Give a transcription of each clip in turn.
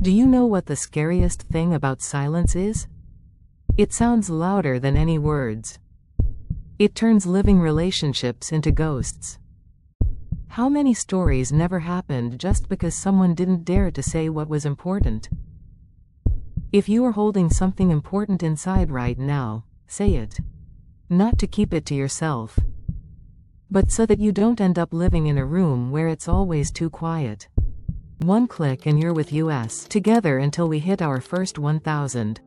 Do you know what the scariest thing about silence is? It sounds louder than any words. It turns living relationships into ghosts. How many stories never happened just because someone didn't dare to say what was important? If you are holding something important inside right now, say it. Not to keep it to yourself, but so that you don't end up living in a room where it's always too quiet. One click and you're with us together until we hit our first 1,000.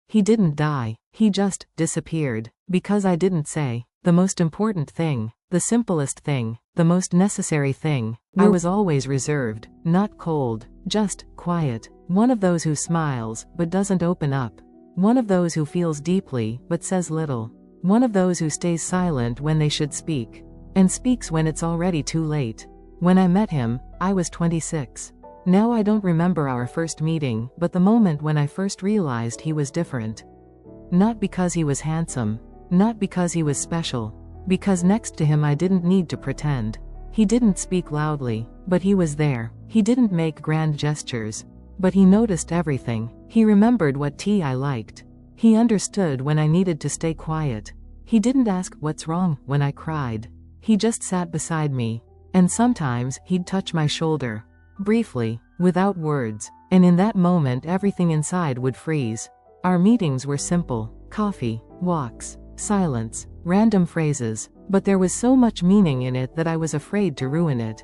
He didn't die, he just disappeared, because I didn't say the most important thing, the simplest thing, the most necessary thing. I was always reserved, not cold, just quiet. One of those who smiles, but doesn't open up. One of those who feels deeply, but says little. One of those who stays silent when they should speak, and speaks when it's already too late. When I met him, I was 26. Now I don't remember our first meeting, but the moment when I first realized he was different. Not because he was handsome, not because he was special, because next to him I didn't need to pretend. He didn't speak loudly, but he was there. He didn't make grand gestures, but he noticed everything. He remembered what tea I liked. He understood when I needed to stay quiet. He didn't ask what's wrong when I cried. He just sat beside me, and sometimes he'd touch my shoulder, briefly, without words, and in that moment everything inside would freeze. Our meetings were simple: coffee, walks, silence, random phrases, but there was so much meaning in it that I was afraid to ruin it.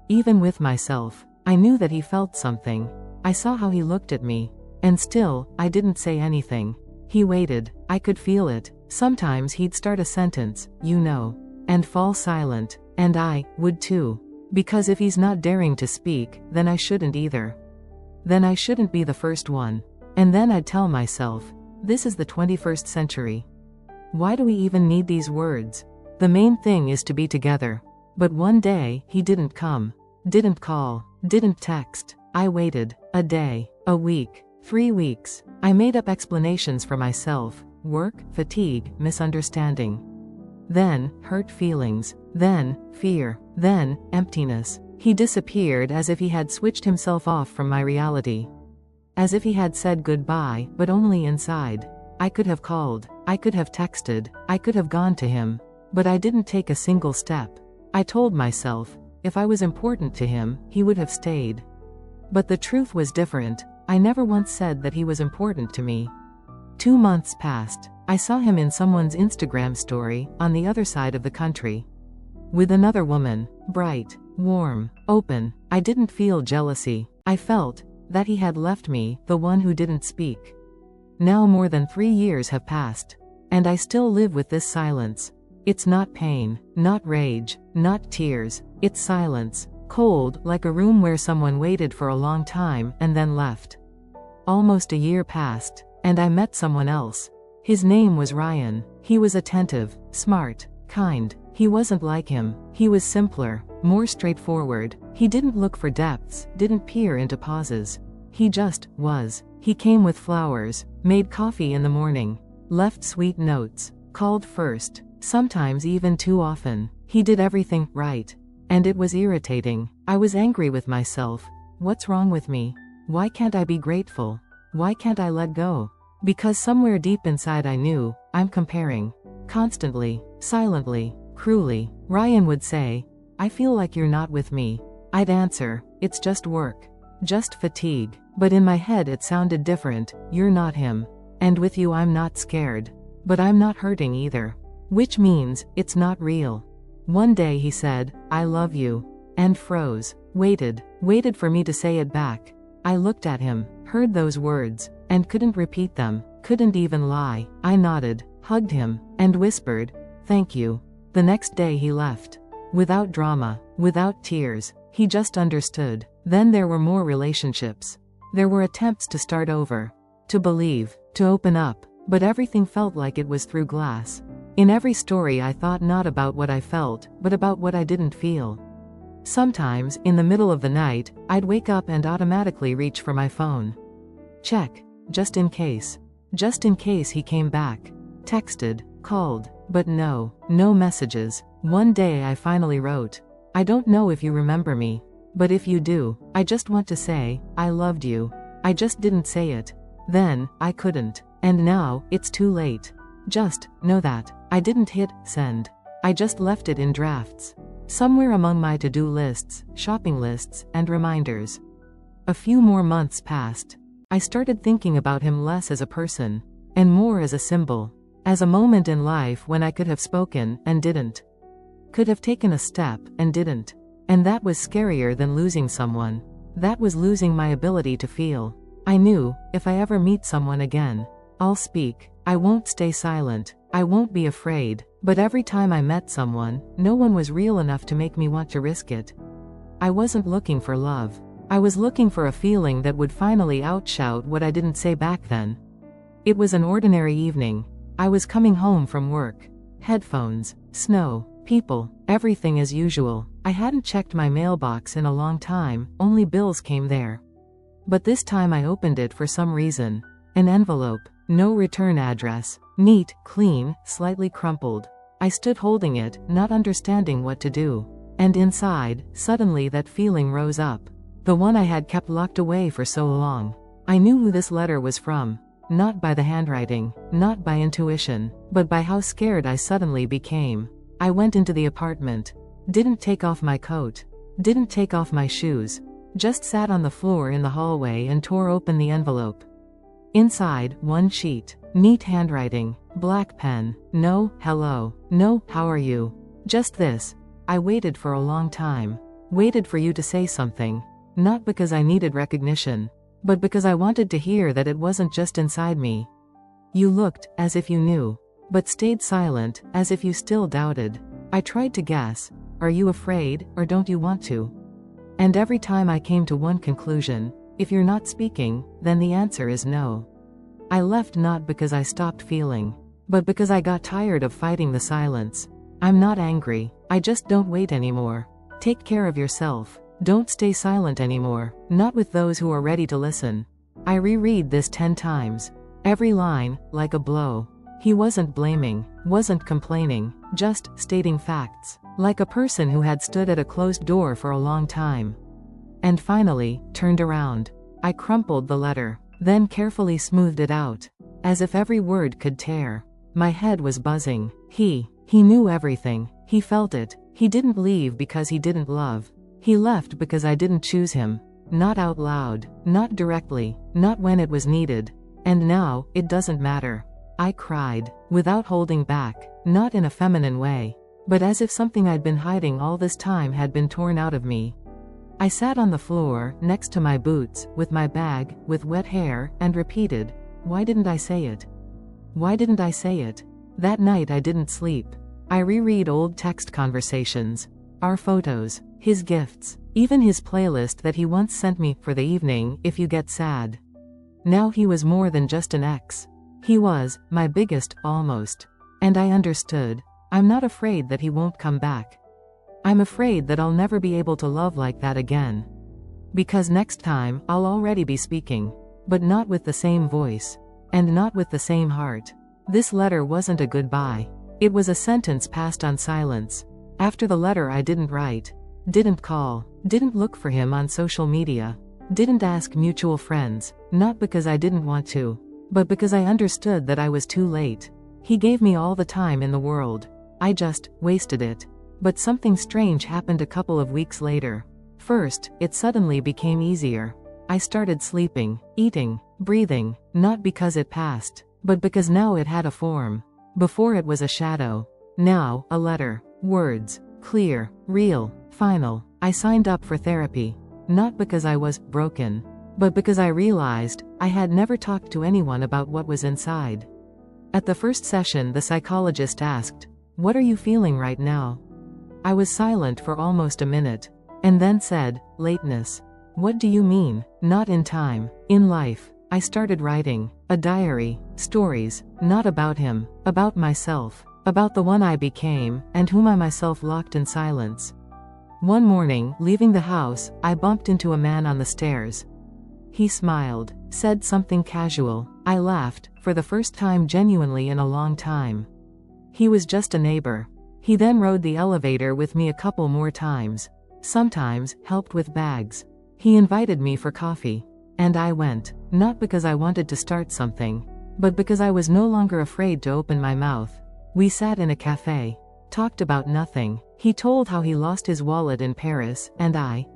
Even with myself, I knew that he felt something. I saw how he looked at me, and still, I didn't say anything. He waited. I could feel it. Sometimes he'd start a sentence, you know, and fall silent, and I would too. Because if he's not daring to speak, then I shouldn't either. Then I shouldn't be the first one. And then I'd tell myself, this is the 21st century. Why do we even need these words? The main thing is to be together. But one day, he didn't come. Didn't call. Didn't text. I waited. A day. A week. 3 weeks. I made up explanations for myself. Work, fatigue, misunderstanding. Then, hurt feelings. Then, fear. Then, emptiness. He disappeared as if he had switched himself off from my reality. As if he had said goodbye, but only inside. I could have called. I could have texted. I could have gone to him. But I didn't take a single step. I told myself, if I was important to him, he would have stayed. But the truth was different. I never once said that he was important to me. 2 months passed. I saw him in someone's Instagram story, on the other side of the country. With another woman. Bright, warm, open. I didn't feel jealousy. I felt that he had left me, the one who didn't speak. Now more than 3 years have passed, and I still live with this silence. It's not pain, not rage, not tears. It's silence, cold, like a room where someone waited for a long time and then left. Almost a year passed, and I met someone else. His name was Ryan. He was attentive, smart, kind. He wasn't like him. He was simpler, more straightforward. He didn't look for depths, didn't peer into pauses. He just was. He came with flowers, made coffee in the morning, left sweet notes, called first, sometimes even too often. He did everything right. And it was irritating. I was angry with myself. What's wrong with me? Why can't I be grateful? Why can't I let go? Because somewhere deep inside I knew, I'm comparing. Constantly, silently, cruelly. Ryan would say, I feel like you're not with me. I'd answer, it's just work. Just fatigue. But in my head it sounded different, you're not him. And with you I'm not scared. But I'm not hurting either. Which means, it's not real. One day he said, I love you. And froze. Waited for me to say it back. I looked at him, heard those words, and couldn't repeat them, couldn't even lie. I nodded, hugged him, and whispered, thank you. The next day he left. Without drama, without tears. He just understood. Then there were more relationships. There were attempts to start over. To believe, to open up, but everything felt like it was through glass. In every story I thought not about what I felt, but about what I didn't feel. Sometimes, in the middle of the night, I'd wake up and automatically reach for my phone. Check. Just in case. Just in case he came back. Texted, called, but no messages. One day I finally wrote, I don't know if you remember me, But if you do, I just want to say, I loved you. I just didn't say it. Then, I couldn't. And now, it's too late. Just know that. I didn't hit send. I just left it in drafts. Somewhere among my to-do lists, shopping lists, and reminders. A few more months passed. I started thinking about him less as a person, and more as a symbol. As a moment in life when I could have spoken, and didn't. Could have taken a step, and didn't. And that was scarier than losing someone. That was losing my ability to feel. I knew, if I ever meet someone again, I'll speak. I won't stay silent. I won't be afraid. But every time I met someone, no one was real enough to make me want to risk it. I wasn't looking for love. I was looking for a feeling that would finally outshout what I didn't say back then. It was an ordinary evening. I was coming home from work. Headphones, snow, people, everything as usual. I hadn't checked my mailbox in a long time, only bills came there. But this time I opened it for some reason. An envelope, no return address, neat, clean, slightly crumpled. I stood holding it, not understanding what to do. And inside, suddenly that feeling rose up. The one I had kept locked away for so long. I knew who this letter was from. Not by the handwriting, not by intuition, but by how scared I suddenly became. I went into the apartment. Didn't take off my coat. Didn't take off my shoes. Just sat on the floor in the hallway and tore open the envelope. Inside, one sheet. Neat handwriting. Black pen. No, hello. No, how are you? Just this. I waited for a long time. Waited for you to say something. Not because I needed recognition, but because I wanted to hear that it wasn't just inside me. You looked, as if you knew, but stayed silent, as if you still doubted. I tried to guess. Are you afraid, or don't you want to? And every time I came to one conclusion: if you're not speaking, then the answer is no. I left not because I stopped feeling, but because I got tired of fighting the silence. I'm not angry. I just don't wait anymore. Take care of yourself. Don't stay silent anymore, not with those who are ready to listen. I reread this 10 times. Every line, like a blow. He wasn't blaming, wasn't complaining, just stating facts, like a person who had stood at a closed door for a long time. And finally, turned around. I crumpled the letter, then carefully smoothed it out, as if every word could tear. My head was buzzing. He knew everything. He felt it. He didn't leave because he didn't love. He left because I didn't choose him. Not out loud, not directly, not when it was needed. And now, it doesn't matter. I cried, without holding back, not in a feminine way, but as if something I'd been hiding all this time had been torn out of me. I sat on the floor, next to my boots, with my bag, with wet hair, and repeated, why didn't I say it? Why didn't I say it? That night I didn't sleep. I reread old text conversations. Our photos. His gifts. Even his playlist that he once sent me for the evening, if you get sad. Now he was more than just an ex. He was my biggest, almost. And I understood. I'm not afraid that he won't come back. I'm afraid that I'll never be able to love like that again. Because next time, I'll already be speaking. But not with the same voice. And not with the same heart. This letter wasn't a goodbye. It was a sentence passed on silence. After the letter I didn't write. Didn't call. Didn't look for him on social media. Didn't ask mutual friends. Not because I didn't want to, but because I understood that I was too late. He gave me all the time in the world. I just wasted it. But something strange happened a couple of weeks later. First, it suddenly became easier. I started sleeping, eating, breathing, not because it passed, but because now it had a form. Before it was a shadow. Now, a letter. Words. Clear. Real. Final. I signed up for therapy. Not because I was broken, but because I realized I had never talked to anyone about what was inside. At the first session, the psychologist asked, "What are you feeling right now?" I was silent for almost a minute, and then said, "Lateness." "What do you mean?" "Not in time. In life." I started writing. A diary. Stories. Not about him. About myself. About the one I became, and whom I myself locked in silence. One morning, leaving the house, I bumped into a man on the stairs. He smiled, said something casual. I laughed, for the first time genuinely in a long time. He was just a neighbor. He then rode the elevator with me a couple more times. sometimes helped with bags. He invited me for coffee. And I went, not because I wanted to start something, but because I was no longer afraid to open my mouth. We sat in a cafe, talked about nothing. He told how he lost his wallet in Paris, and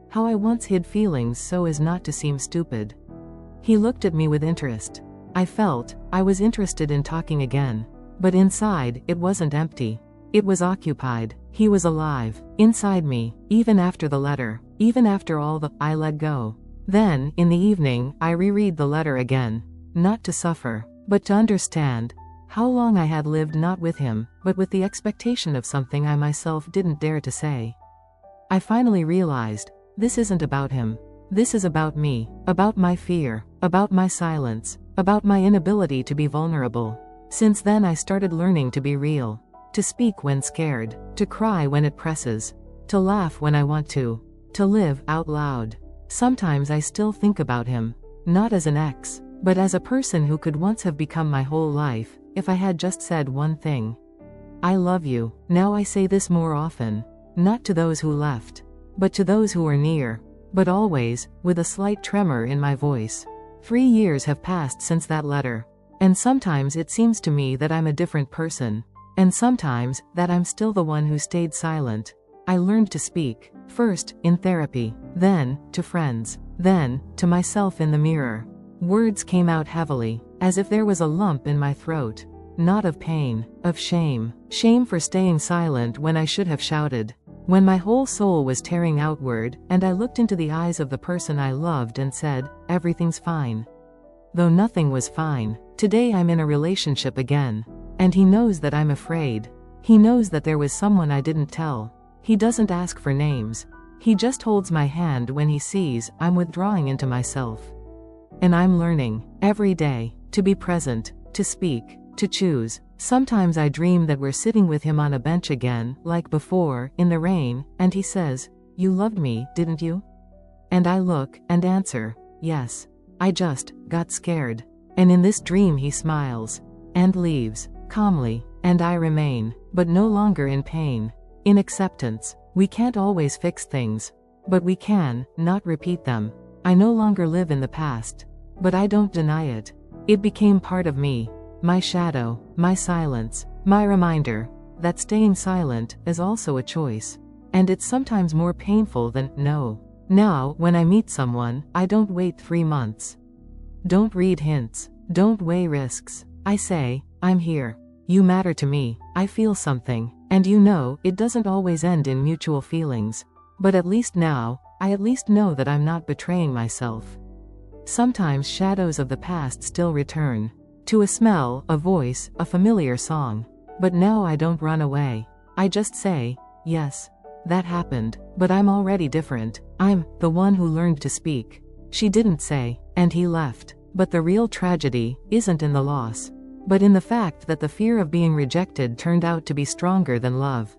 how I once hid feelings so as not to seem stupid. He looked at me with interest. I felt I was interested in talking again. But inside, it wasn't empty. It was occupied. He was alive, inside me, even after the letter, even after all I let go. Then, in the evening, I reread the letter again. Not to suffer, but to understand how long I had lived not with him, but with the expectation of something I myself didn't dare to say. I finally realized, this isn't about him. This is about me, about my fear, about my silence, about my inability to be vulnerable. Since then I started learning to be real. To speak when scared, to cry when it presses, to laugh when I want to live out loud. Sometimes I still think about him, not as an ex, but as a person who could once have become my whole life, if I had just said one thing. I love you. Now I say this more often, not to those who left, but to those who were near, but always, with a slight tremor in my voice. 3 years have passed since that letter, and sometimes it seems to me that I'm a different person, and sometimes that I'm still the one who stayed silent. I learned to speak, first, in therapy, then, to friends, then, to myself in the mirror. Words came out heavily, as if there was a lump in my throat. Not of pain, of shame. Shame for staying silent when I should have shouted. When my whole soul was tearing outward, and I looked into the eyes of the person I loved and said, everything's fine. Though nothing was fine. Today I'm in a relationship again. And he knows that I'm afraid. He knows that there was someone I didn't tell. He doesn't ask for names. He just holds my hand when he sees I'm withdrawing into myself. And I'm learning, every day, to be present, to speak, to choose. Sometimes I dream that we're sitting with him on a bench again, like before, in the rain, and he says, "You loved me, didn't you?" And I look, and answer, "Yes. I just got scared." And in this dream he smiles, and leaves, calmly, and I remain, but no longer in pain. In acceptance. We can't always fix things. But we can, not repeat them. I no longer live in the past. But I don't deny it. It became part of me. My shadow, my silence, my reminder that staying silent is also a choice. And it's sometimes more painful than no. Now, when I meet someone, I don't wait 3 months. Don't read hints. Don't weigh risks. I say, I'm here. You matter to me. I feel something. And you know, it doesn't always end in mutual feelings. But at least now, I at least know that I'm not betraying myself. Sometimes shadows of the past still return. To a smell, a voice, a familiar song. But now I don't run away. I just say, yes, that happened, but I'm already different. I'm the one who learned to speak. She didn't say, and he left. But the real tragedy isn't in the loss, but in the fact that the fear of being rejected turned out to be stronger than love.